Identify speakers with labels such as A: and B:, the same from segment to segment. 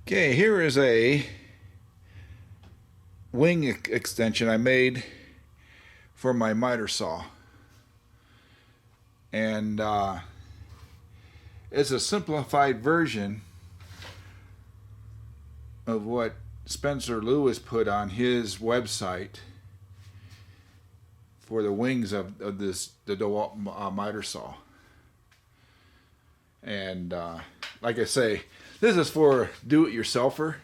A: Okay, here is a wing extension I made for my miter saw. And it's a simplified version of what Spencer Lewis put on his website for the wings of the Dewalt Miter Saw. And like I say, this is for do-it-yourselfer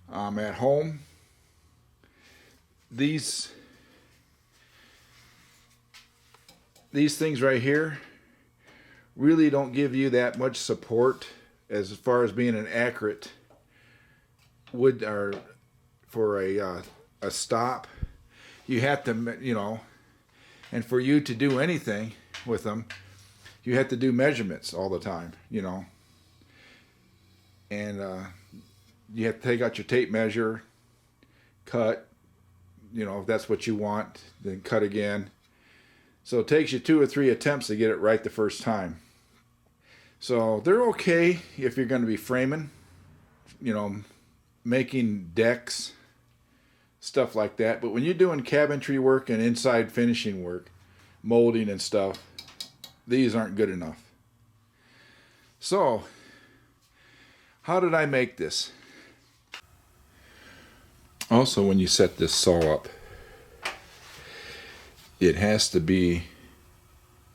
A: at home. These things right here really don't give you that much support as far as being an accurate wood or for a stop. You have to, and for you to do anything with them, you have to do measurements all the time, and you have to take out your tape measure, cut, if that's what you want, then cut again. So it takes you 2 or 3 attempts to get it right the first time. So they're okay if you're going to be framing, making decks, stuff like that. But when you're doing cabinetry work and inside finishing work, molding and stuff, these aren't good enough. So, how did I make this? Also, when you set this saw up, it has to be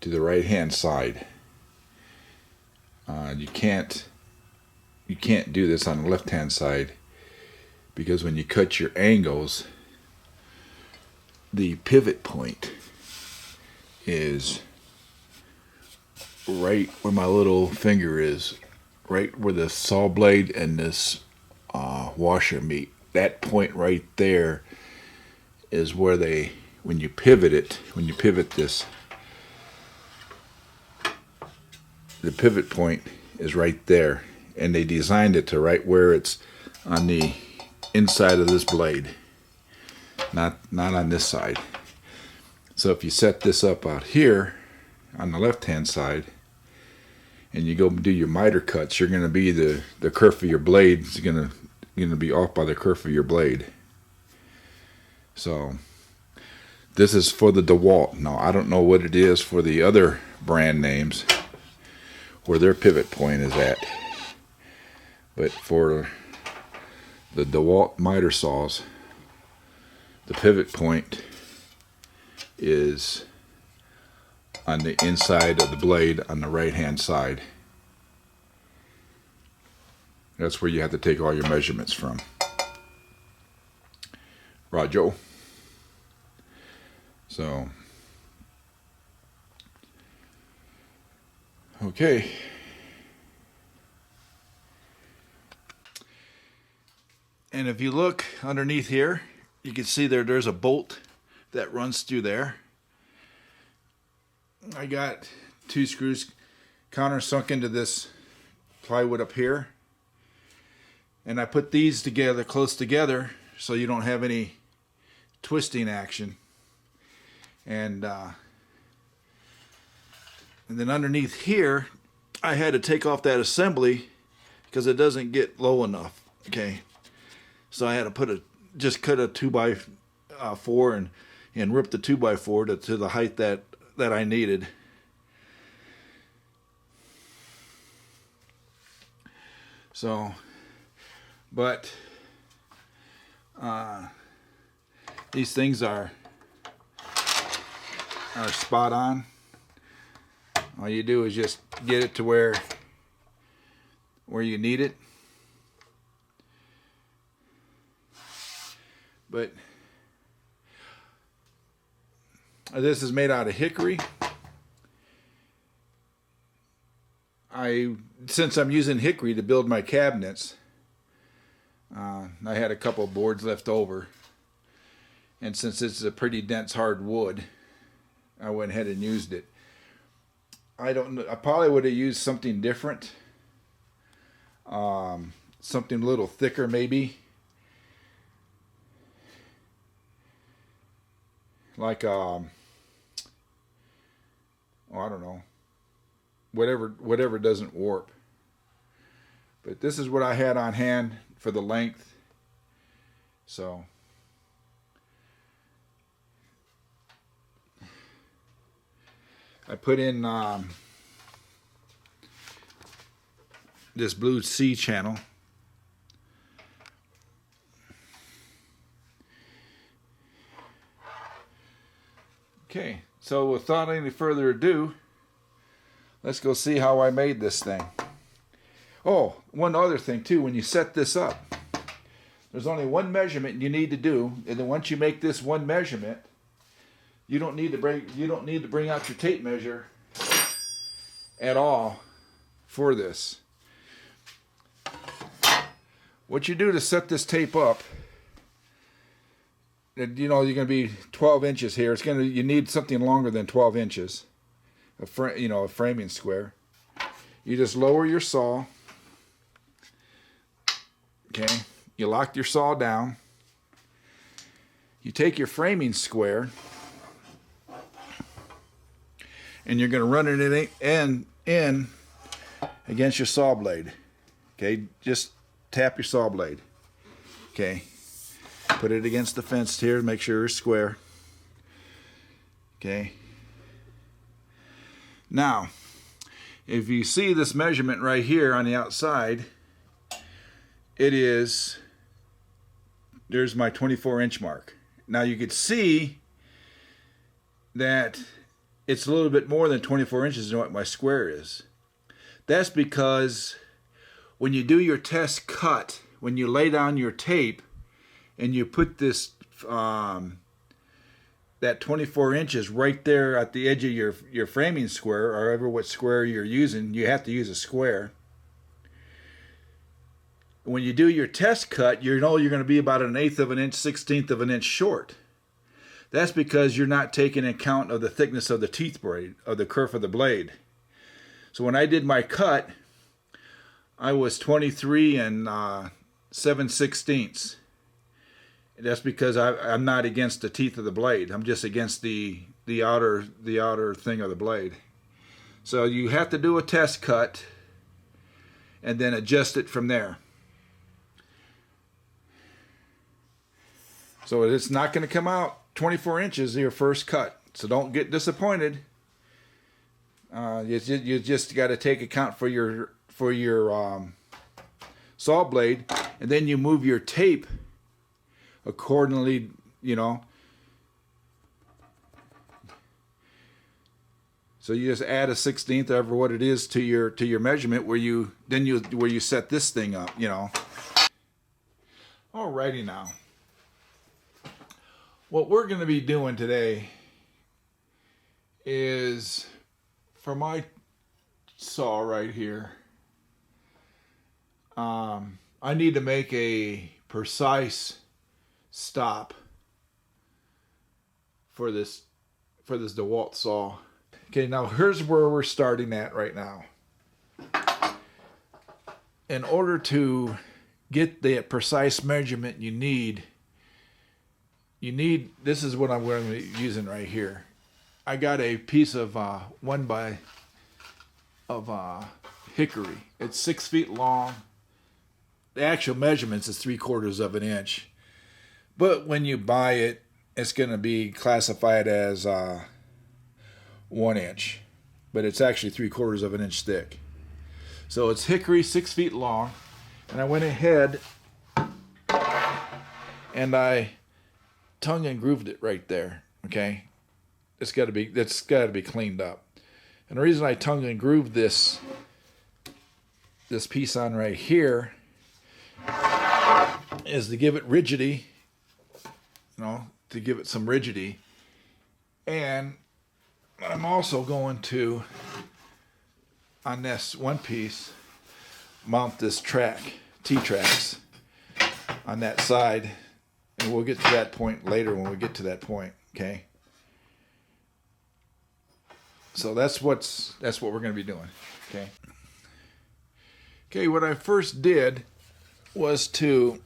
A: to the right hand side. You can't do this on the left hand side, because when you cut your angles, the pivot point is right where my little finger is, right where the saw blade and this washer meet. That point right there is where when you pivot this, the pivot point is right there, and they designed it to right where it's on the inside of this blade, not on this side. So if you set this up out here on the left hand side and you go do your miter cuts, you're going to be the kerf of your blade is going to be off by the kerf of your blade. So this is for the Dewalt. Now I don't know what it is for the other brand names where their pivot point is at, but for the Dewalt miter saws, the pivot point is on the inside of the blade on the right hand side. That's where you have to take all your measurements from. Roger. So, okay. And if you look underneath here, you can see there's a bolt that runs through there. I got 2 screws countersunk into this plywood up here, and I put these together close together so you don't have any twisting action. And then underneath here, I had to take off that assembly because it doesn't get low enough. Okay, so I had to just cut a 2x4 and rip the 2x4 to the height that I needed. So, but these things are spot on. All you do is just get it to where you need it. But this is made out of hickory. Since I'm using hickory to build my cabinets, I had a couple of boards left over, and since it's a pretty dense hard wood, I went ahead and used it. I don't know. I probably would have used something different, something a little thicker maybe. Like I don't know, whatever doesn't warp. But this is what I had on hand for the length. So I put in this blue C channel. Okay, so without any further ado, let's go see how I made this thing. Oh, one other thing too, when you set this up, there's only one measurement you need to do, and then once you make this one measurement, you don't need to bring out your tape measure at all for this. What you do to set this tape up, you know, you're going to be 12 inches here. You need something longer than 12 inches, a framing square. You just lower your saw. Okay, you lock your saw down. You take your framing square, and you're going to run it in against your saw blade. Okay, just tap your saw blade. Okay. Put it against the fence here, make sure it's square. Okay. Now, if you see this measurement right here on the outside, there's my 24-inch mark. Now you could see that it's a little bit more than 24 inches than what my square is. That's because when you do your test cut, when you lay down your tape, and you put this that 24 inches right there at the edge of your framing square, or ever what square you're using, you have to use a square. When you do your test cut, you know you're going to be about 1/8 of an inch, 1/16 of an inch short. That's because you're not taking account of the thickness of the teeth blade, of the kerf of the blade. So when I did my cut, I was 23 and 7/16. That's because I'm not against the teeth of the blade. I'm just against the outer thing of the blade. So you have to do a test cut and then adjust it from there. So it's not going to come out 24 inches your first cut. So don't get disappointed. You just got to take account for your saw blade, and then you move your tape accordingly, you know. So you just add a 1/16 over what it is to your measurement where you set this thing up, you know. Alrighty now. What we're going to be doing today is, for my saw right here, I need to make a precise stop for this Dewalt saw. Okay, now here's where we're starting at right now. In order to get the precise measurement you need, this is what I'm going to be using right here. I got a piece of 1x hickory. It's 6 feet long. The actual measurements is 3/4 of an inch. But when you buy it, it's going to be classified as 1 inch. But it's actually 3/4 of an inch thick. So it's hickory, 6 feet long. And I went ahead and I tongue and grooved it right there. Okay? That's got to be cleaned up. And the reason I tongue and grooved this piece on right here is to give it rigidity, you know, to give it some rigidity. And I'm also going to, on this one piece, mount this T-tracks on that side, and we'll get to that point later when we get to that point. Okay, so that's what we're going to be doing. Okay, what I first did was to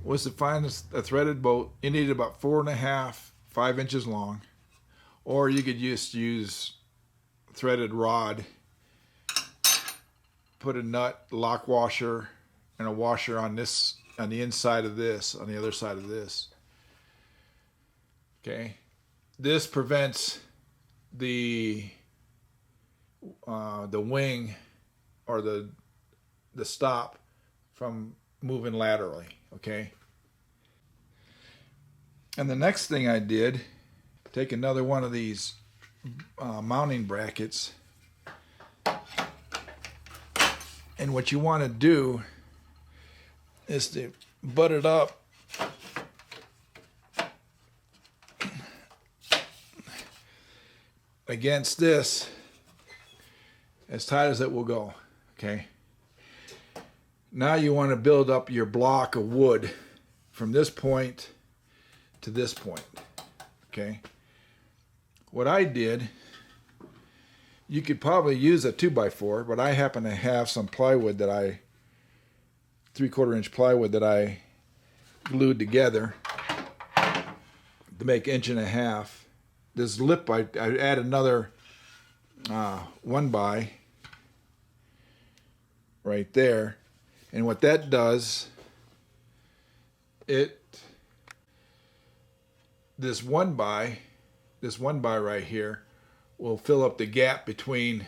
A: was to find a threaded bolt. You needed about 4.5, 5 inches long, or you could just use threaded rod. Put a nut, lock washer, and a washer on this, on the inside of this, on the other side of this. Okay, this prevents the wing or the stop from moving laterally. Okay, and the next thing I did, take another one of these mounting brackets, and what you want to do is to butt it up against this as tight as it will go. Okay, now you want to build up your block of wood from this point to this point. Okay, what I did, you could probably use a 2x4, but I happen to have some plywood that 3/4 inch plywood that I glued together to make 1.5 inches. This lip, I add another 1x right there, and what that does, this 1x right here will fill up the gap between,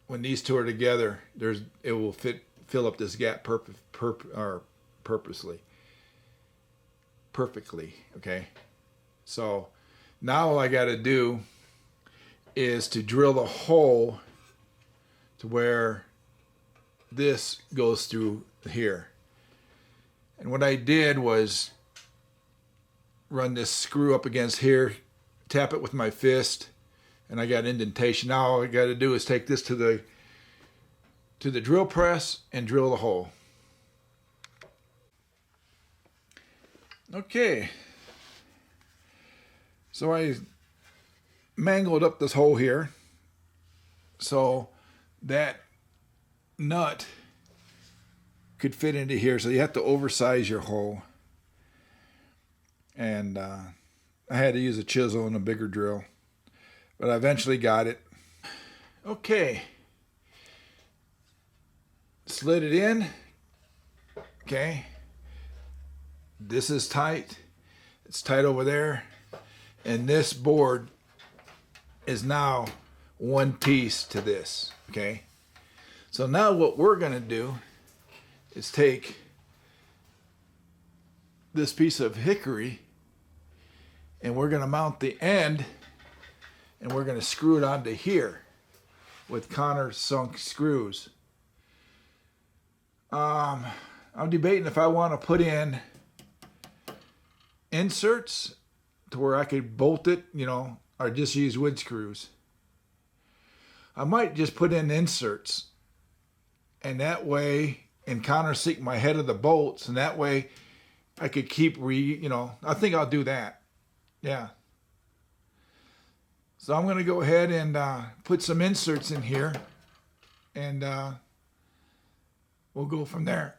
A: when these two are together, it will fill up this gap perfectly. Okay, so now all I got to do is to drill the hole to where this goes through here. And what I did was run this screw up against here, tap it with my fist, and I got indentation. Now all I got to do is take this to the drill press and drill the hole. Okay, so I mangled up this hole here so that nut could fit into here. So you have to oversize your hole, and I had to use a chisel and a bigger drill, but I eventually got it. Okay, slid it in. Okay, this is tight. It's tight over there, and this board is now one piece to this. Okay, so now what we're going to do is take this piece of hickory, and we're going to mount the end, and we're going to screw it onto here with countersunk screws. I'm debating if I want to put in inserts to where I could bolt it, or just use wood screws. I might just put in inserts, and that way, and countersink my head of the bolts, and that way I could keep I think I'll do that. Yeah. So I'm going to go ahead and put some inserts in here, and we'll go from there.